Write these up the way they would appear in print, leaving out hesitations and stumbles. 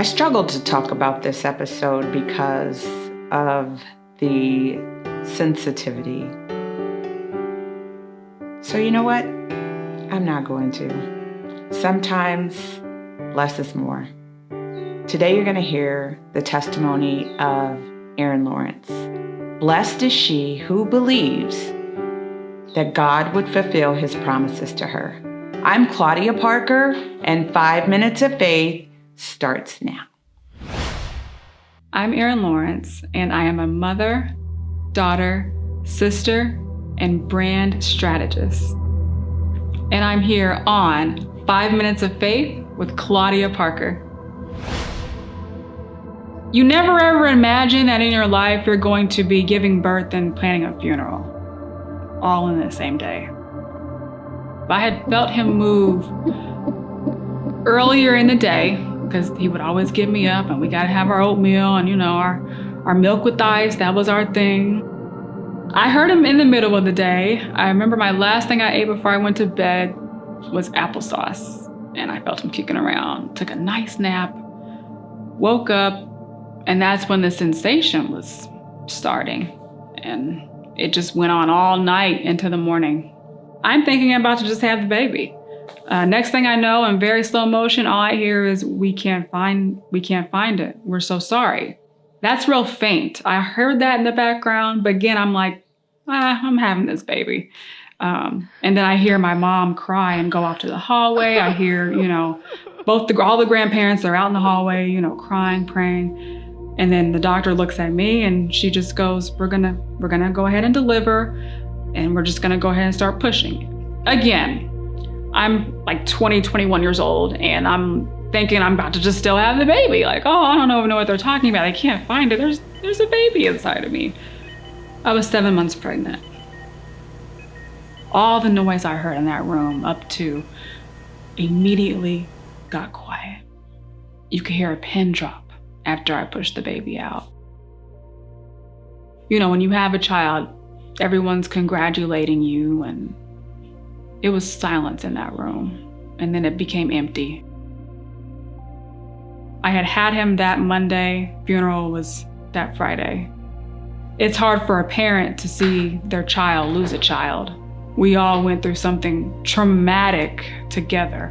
struggled to talk about this episode because of the sensitivity. So you know what? I'm not going to. Sometimes less is more. Today you're going to hear the testimony of Erin Lawrence. Blessed is she who believes that God would fulfill his promises to her. I'm Claudia Parker, and 5 Minutes of Faith starts now. I'm Erin Lawrence, and I am a mother, daughter, sister, and brand strategist. And I'm here on 5 Minutes of Faith with Claudia Parker. You never ever imagine that in your life you're going to be giving birth and planning a funeral, all in the same day. I had felt him move earlier in the day, because he would always get me up and we gotta have our oatmeal and our milk with ice, that was our thing. I heard him in the middle of the day. I remember my last thing I ate before I went to bed was applesauce, and I felt him kicking around. Took a nice nap, woke up, and that's when the sensation was starting, and it just went on all night into the morning. I'm thinking I'm about to just have the baby. Next thing I know, in very slow motion, all I hear is, we can't find it. We're so sorry. That's real faint. I heard that in the background, but again, I'm like, I'm having this baby. And then I hear my mom cry and go off to the hallway. I hear, all the grandparents are out in the hallway, crying, praying. And then the doctor looks at me and she just goes, we're gonna go ahead and deliver, and we're just gonna go ahead and start pushing. Again, I'm like 20, 21 years old, and I'm thinking I'm about to just still have the baby. Like, I don't know what they're talking about. I can't find it. There's a baby inside of me. I was 7 months pregnant. All the noise I heard in that room up to immediately got quiet. You could hear a pin drop after I pushed the baby out. When you have a child, everyone's congratulating you, and it was silence in that room, and then it became empty. I had him that Monday, funeral was that Friday. It's hard for a parent to see their child lose a child. We all went through something traumatic together.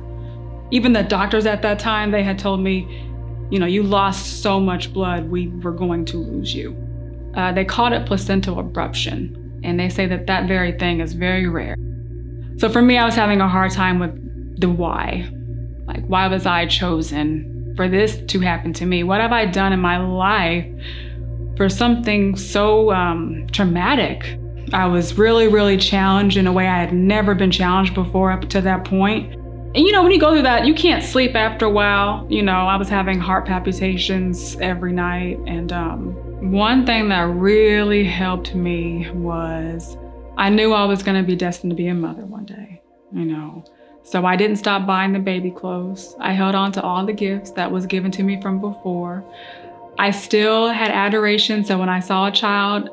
Even the doctors at that time, they had told me, you lost so much blood, we were going to lose you. They called it placental abruption, and they say that very thing is very rare. So for me, I was having a hard time with the why. Like, why was I chosen for this to happen to me? What have I done in my life for something so traumatic? I was really, really challenged in a way I had never been challenged before up to that point. And when you go through that, you can't sleep after a while. I was having heart palpitations every night. And one thing that really helped me was I knew I was going to be destined to be a mother one day, So I didn't stop buying the baby clothes. I held on to all the gifts that was given to me from before. I still had adoration. So when I saw a child,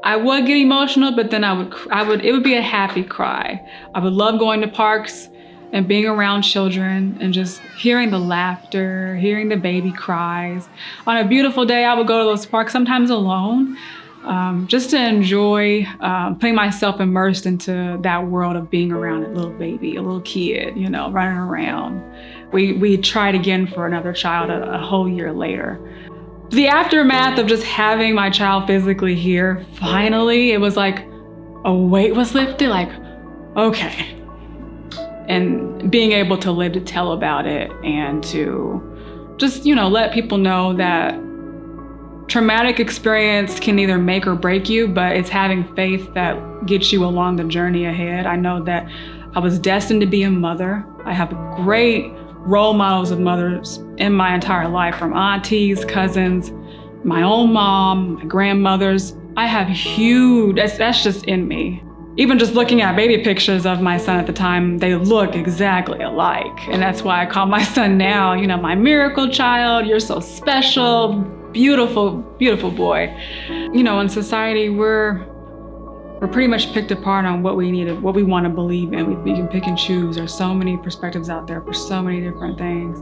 I would get emotional, but then it would be a happy cry. I would love going to parks and being around children and just hearing the laughter, hearing the baby cries. On a beautiful day, I would go to those parks, sometimes alone, just to enjoy putting myself immersed into that world of being around a little baby, a little kid, running around. We tried again for another child a whole year later. The aftermath of just having my child physically here, finally, it was like a weight was lifted, like, okay. And being able to live to tell about it and to just, let people know that traumatic experience can either make or break you, but it's having faith that gets you along the journey ahead. I know that I was destined to be a mother. I have great role models of mothers in my entire life, from aunties, cousins, my own mom, my grandmothers. I have that's just in me. Even just looking at baby pictures of my son at the time, they look exactly alike. And that's why I call my son now, my miracle child. You're so special, beautiful, beautiful boy. In society, we're we're pretty much picked apart on what we want to believe in. We can pick and choose. There's so many perspectives out there for so many different things.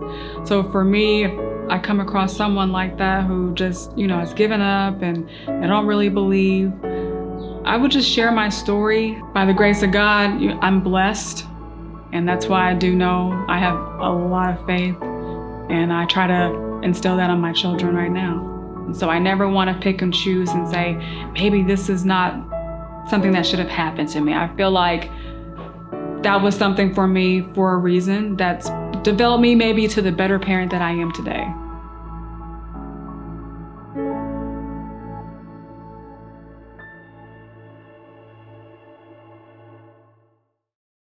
So for me, if I come across someone like that who just, has given up and they don't really believe, I would just share my story. By the grace of God, I'm blessed. And that's why I do know I have a lot of faith. And I try to instill that on my children right now. And so I never want to pick and choose and say, maybe this is not something that should have happened to me. I feel like that was something for me for a reason that's developed me maybe to the better parent that I am today.